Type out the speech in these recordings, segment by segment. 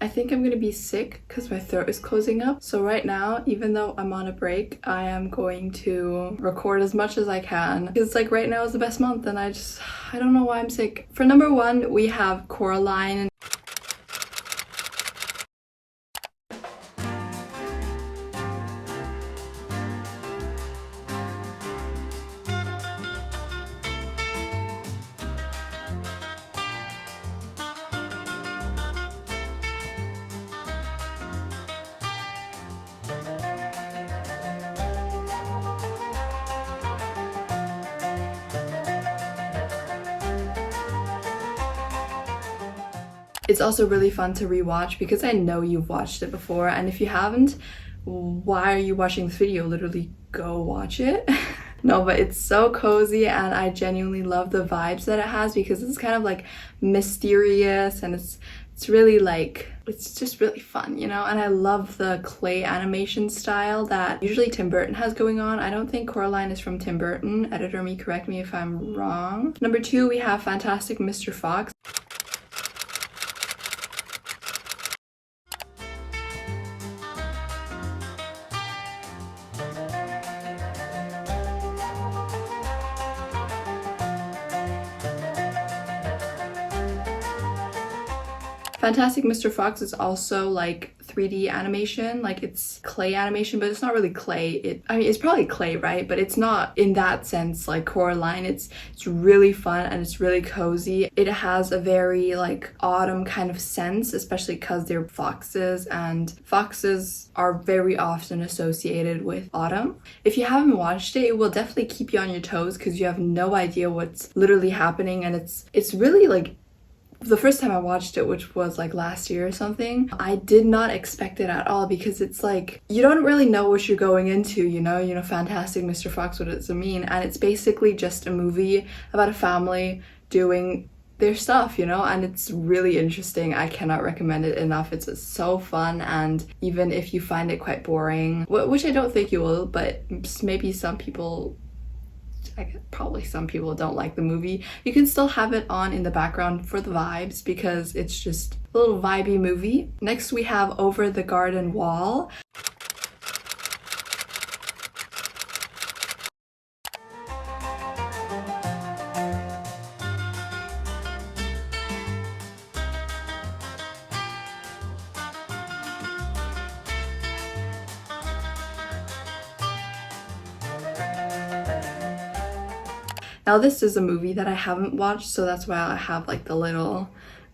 I think I'm gonna be sick because my throat is closing up. So right now, even though I'm on a break, I am going to record as much as I can. Because like right now is the best month and I don't know why I'm sick. For number 1, we have Coraline. It's also really fun to rewatch because I know you've watched it before, and if you haven't, why are you watching this video? Literally go watch it. No, but it's so cozy and I genuinely love the vibes that it has because it's kind of like mysterious and it's really like, it's just really fun, you know? And I love the clay animation style that usually Tim Burton has going on. I don't think Coraline is from Tim Burton. Editor me, correct me if I'm wrong. Number 2, we have Fantastic Mr. Fox. Fantastic Mr. Fox is also like 3D animation, like it's clay animation, but it's not really clay. I mean, it's probably clay, right? But it's not in that sense like Coraline. It's really fun and it's really cozy. It has a very like autumn kind of sense, especially because they're foxes, and foxes are very often associated with autumn. If you haven't watched it, it will definitely keep you on your toes because you have no idea what's literally happening, and it's really like, the first time I watched it, which was like last year or something, I did not expect it at all because it's like, you don't really know what you're going into, you know, Fantastic Mr. Fox, what does it mean? And it's basically just a movie about a family doing their stuff, you know, and it's really interesting. I cannot recommend it enough. It's so fun, and even if you find it quite boring, which I don't think you will, but maybe some people, probably some people don't like the movie, you can still have it on in the background for the vibes because it's just a little vibey movie. Next we have Over the Garden Wall. Now this is a movie that I haven't watched, so that's why I have like the little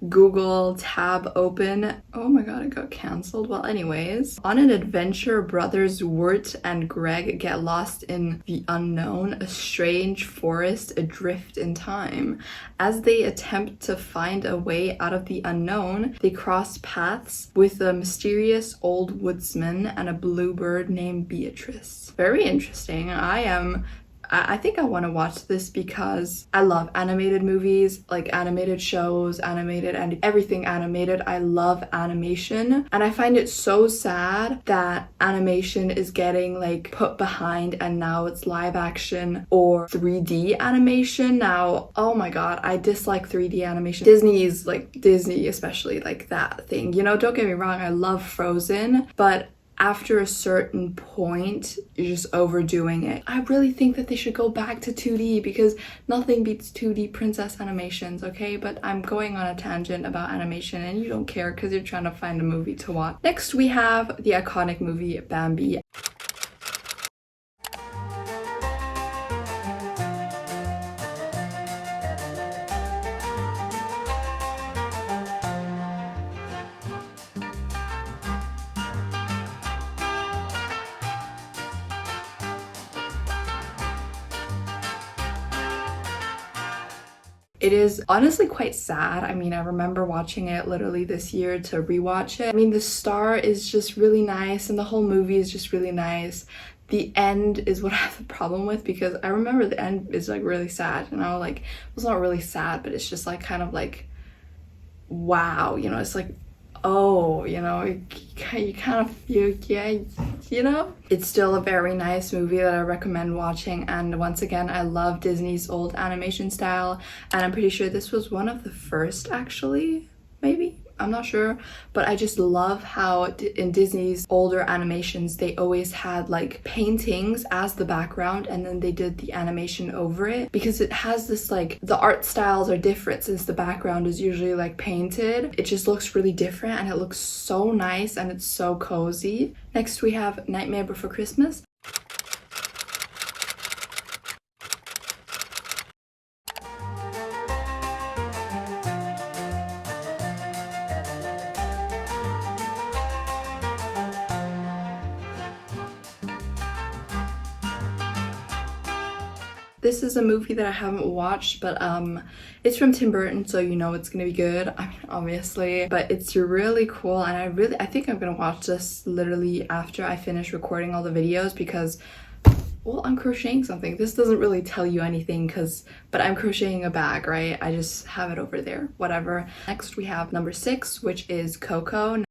Google tab open. Oh my god, it got cancelled. Well, anyways, on an adventure, brothers Wirt and Greg get lost in the unknown, a strange forest adrift in time. As they attempt to find a way out of the unknown, they cross paths with a mysterious old woodsman and a bluebird named Beatrice. Very interesting. I think I want to watch this because I love animated movies, like animated shows, animated and everything animated. I love animation, and I find it so sad that animation is getting like put behind and now it's live action or 3D animation. Now, oh my god, I dislike 3D animation. Disney especially, like that thing, you know, don't get me wrong, I love Frozen, but after a certain point, you're just overdoing it. I really think that they should go back to 2D because nothing beats 2D princess animations, okay? But I'm going on a tangent about animation and you don't care because you're trying to find a movie to watch. Next, we have the iconic movie Bambi. It is honestly quite sad. I mean, I remember watching it literally this year to rewatch it. I mean, the star is just really nice and the whole movie is just really nice. The end is what I have a problem with because I remember the end is like really sad, you know, like it's not really sad, but it's just like kind of like, wow, you know, it's like, oh, you know, you kind of feel, yeah, you know? It's still a very nice movie that I recommend watching, and once again, I love Disney's old animation style, and I'm pretty sure this was one of the first, actually, maybe? I'm not sure, but I just love how in Disney's older animations they always had like paintings as the background and then they did the animation over it, because it has this like, the art styles are different since the background is usually like painted. It just looks really different and it looks so nice and it's so cozy. Next we have Nightmare Before Christmas. This is a movie that I haven't watched, but it's from Tim Burton, so you know it's gonna be good. I mean, obviously, but it's really cool, and I think I'm gonna watch this literally after I finish recording all the videos, because, well, I'm crocheting something. This doesn't really tell you anything, but I'm crocheting a bag, right? I just have it over there, whatever. Next we have number 6, which is Coco.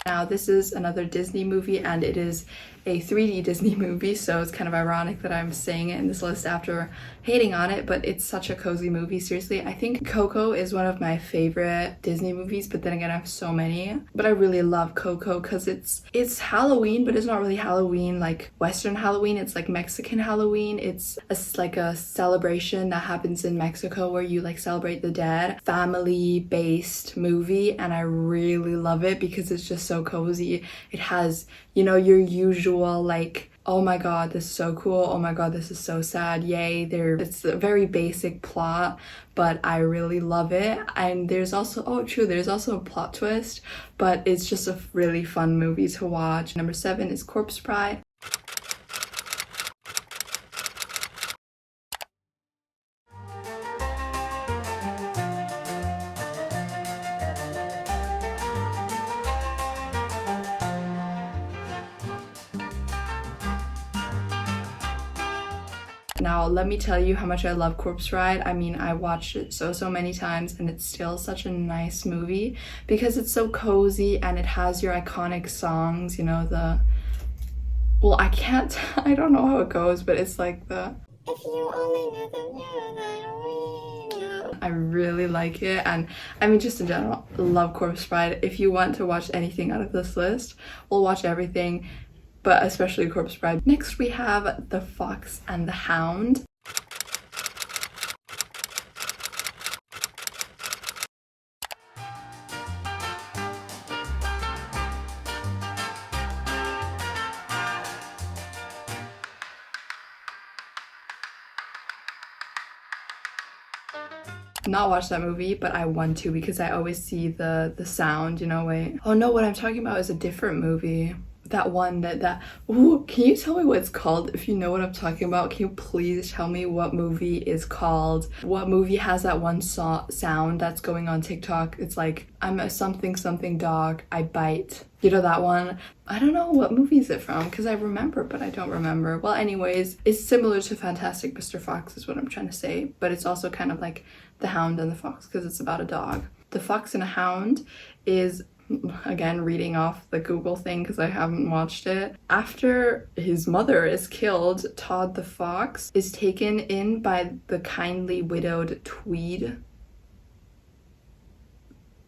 Now this is another Disney movie and it is a 3D Disney movie, so it's kind of ironic that I'm saying it in this list after hating on it, but it's such a cozy movie. Seriously, I think Coco is one of my favorite Disney movies, but then again I have so many. But I really love Coco because it's Halloween, but it's not really Halloween like Western Halloween. It's like Mexican Halloween. It's like a celebration that happens in Mexico where you like celebrate the dead. Family-based movie, and I really love it because it's just so cozy. It has, you know, your usual like, oh my god, this is so cool, oh my god, this is so sad, yay. It's a very basic plot, but I really love it. And there's also, oh true, there's also a plot twist, but it's just a really fun movie to watch. Number 7 is Corpse Bride. Now, let me tell you how much I love Corpse Bride. I mean, I watched it so many times and it's still such a nice movie because it's so cozy and it has your iconic songs, you know, well, I don't know how it goes, but it's like the, if you only knew the music. I really like it, and I mean, just in general, love Corpse Bride. If you want to watch anything out of this list, we'll watch everything, but especially Corpse Bride. Next we have The Fox and the Hound. Not watch that movie, but I want to because I always see the sound, you know. Wait, oh no, what I'm talking about is a different movie. That one ooh, can you tell me what it's called? If you know what I'm talking about, can you please tell me what movie is called? What movie has that one sound that's going on TikTok? It's like, I'm a something dog, I bite. You know that one? I don't know what movie is it from because I remember, but I don't remember. Well, anyways, it's similar to Fantastic Mr. Fox is what I'm trying to say, but it's also kind of like The Hound and the Fox because it's about a dog. The Fox and a Hound is, again, reading off the Google thing because I haven't watched it. After his mother is killed, Todd the Fox is taken in by the kindly widowed Tweed.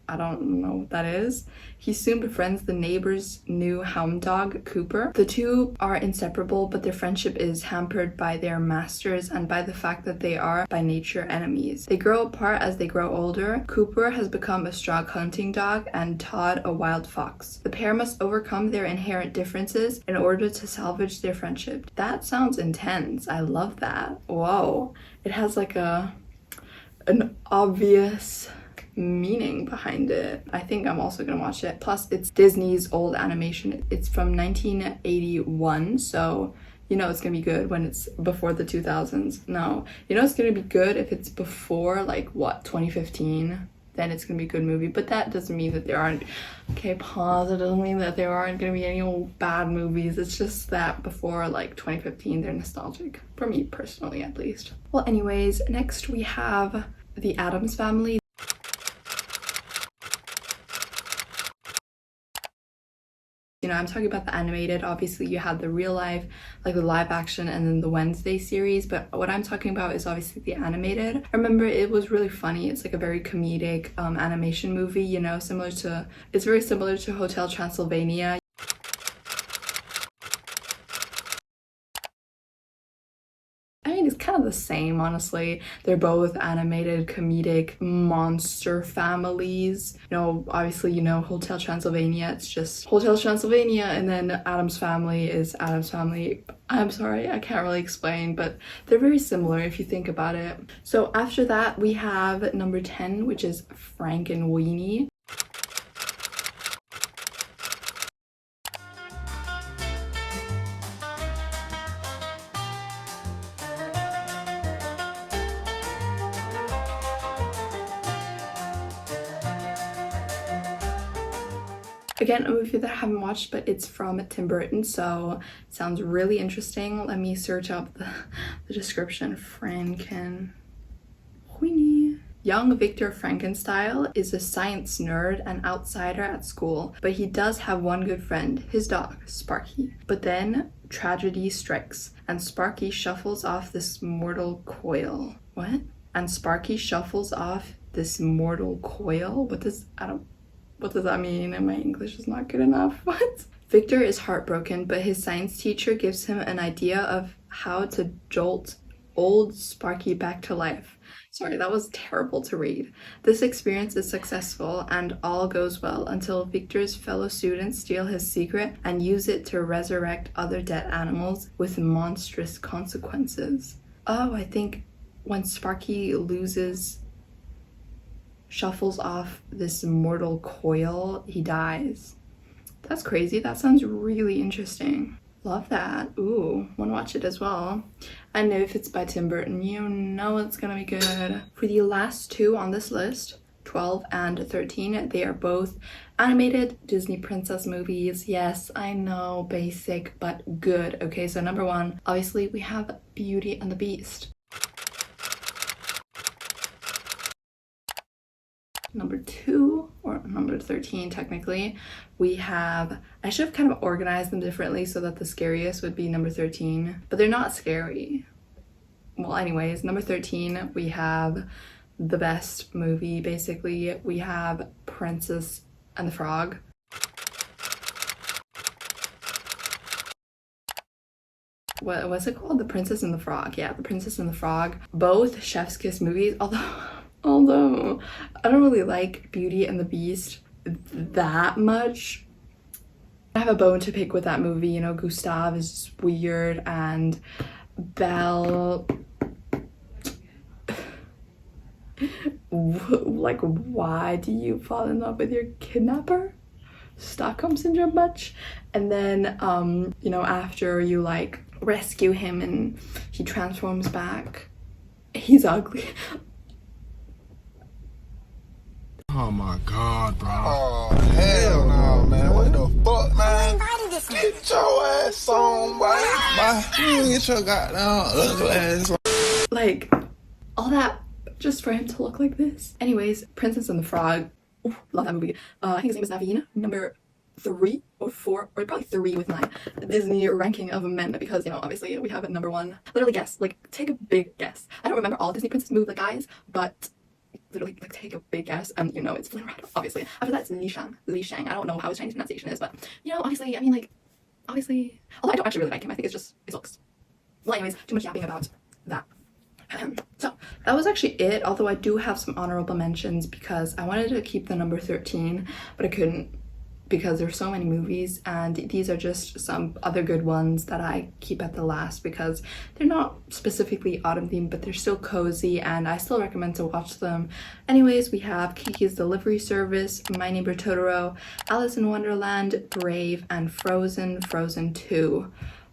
I don't know what that is. He soon befriends the neighbor's new hound dog, Cooper. The two are inseparable, but their friendship is hampered by their masters and by the fact that they are, by nature, enemies. They grow apart as they grow older. Cooper has become a strong hunting dog and Todd a wild fox. The pair must overcome their inherent differences in order to salvage their friendship. That sounds intense. I love that. Whoa. It has like an obvious meaning behind it. I think I'm also gonna watch it. Plus, it's Disney's old animation. It's from 1981, so you know it's gonna be good when it's before the 2000s. No, you know it's gonna be good if it's before, like, what, 2015? Then it's gonna be a good movie. But that doesn't mean that there aren't, okay, pause, it doesn't mean that there aren't gonna be any old bad movies. It's just that before, like, 2015, they're nostalgic. For me personally, at least. Well, anyways, next we have The Addams Family. You know, I'm talking about the animated. Obviously, you had the real life, like the live action, and then the Wednesday series. But what I'm talking about is obviously the animated. I remember it was really funny. It's like a very comedic animation movie, you know, it's very similar to Hotel Transylvania. I mean, it's kind of the same, honestly. They're both animated, comedic monster families. You know, obviously, you know, Hotel Transylvania, it's just Hotel Transylvania, and then Adam's Family is Adam's Family. I'm sorry, I can't really explain, but they're very similar if you think about it. So after that, we have number 10, which is Frankenweenie. Again, a movie that I haven't watched, but it's from Tim Burton, so it sounds really interesting. Let me search up the description. Frankenweenie. Young Victor Frankenstein is a science nerd and outsider at school, but he does have one good friend, his dog, Sparky. But then tragedy strikes, and Sparky shuffles off this mortal coil. What? And Sparky shuffles off this mortal coil? What does that mean? And my English is not good enough. What? Victor is heartbroken, but his science teacher gives him an idea of how to jolt old Sparky back to life. Sorry, that was terrible to read. This experience is successful and all goes well until Victor's fellow students steal his secret and use it to resurrect other dead animals with monstrous consequences. Oh, I think when Sparky shuffles off this mortal coil, he dies. That's crazy. That sounds really interesting. Love that. Ooh, wanna watch it as well. I know if it's by Tim Burton, you know it's gonna be good. For the last two on this list, 12 and 13, they are both animated Disney princess movies. Yes, I know, basic, but good. Okay, so number 1, obviously we have Beauty and the Beast. Number 2, or number 13 technically, we have, I should have kind of organized them differently so that the scariest would be number 13, but they're not scary. Well, anyways, number 13, we have the best movie, basically. We have Princess and the Frog. What was it called? The Princess and the Frog. Yeah, The Princess and the Frog. Both chef's kiss movies, although I don't really like Beauty and the Beast that much. I have a bone to pick with that movie. You know, Gustav is just weird, and Belle, like, why do you fall in love with your kidnapper? Stockholm syndrome much? And then you know, after you like rescue him and he transforms back, he's ugly. Oh my god, bro. Oh, hell no, man. What the fuck, man? Get your ass on, boy. You get your goddamn ugly ass on. Like, all that just for him to look like this. Anyways, Princess and the Frog. Ooh, love that movie. I think his name is Naveen. Number 3 or 4, or probably 3 with my Disney ranking of men, because, you know, obviously we have it number 1. Literally guess. Like, take a big guess. I don't remember all Disney princess movies, like, guys, but literally, like, take a big guess, and you know it's Flynn Rider, obviously. After that, it's Li Shang. I don't know how his Chinese pronunciation is, but, you know, obviously, I mean, like, obviously, although I don't actually really like him, I think it's just his looks. Well, anyways, too much yapping about that. So, that was actually it, although I do have some honorable mentions, because I wanted to keep the number 13, but I couldn't, because there's so many movies, and these are just some other good ones that I keep at the last, because they're not specifically autumn themed, but they're still cozy, and I still recommend to watch them. Anyways, we have Kiki's Delivery Service, My Neighbor Totoro, Alice in Wonderland, Brave, and Frozen 2.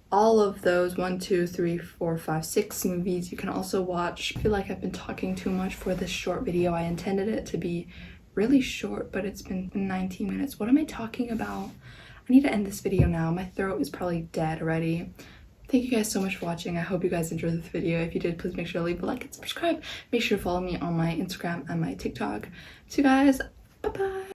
All of those 1, 2, 3, 4, 5, 6 movies you can also watch. I feel like I've been talking too much for this short video. I intended it to be really short, but it's been 19 minutes. What am I talking about? I need to end this video now. My throat is probably dead already. Thank you guys so much for watching. I hope you guys enjoyed this video. If you did, please make sure to leave a like and subscribe. Make sure to follow me on my Instagram and my TikTok. So guys,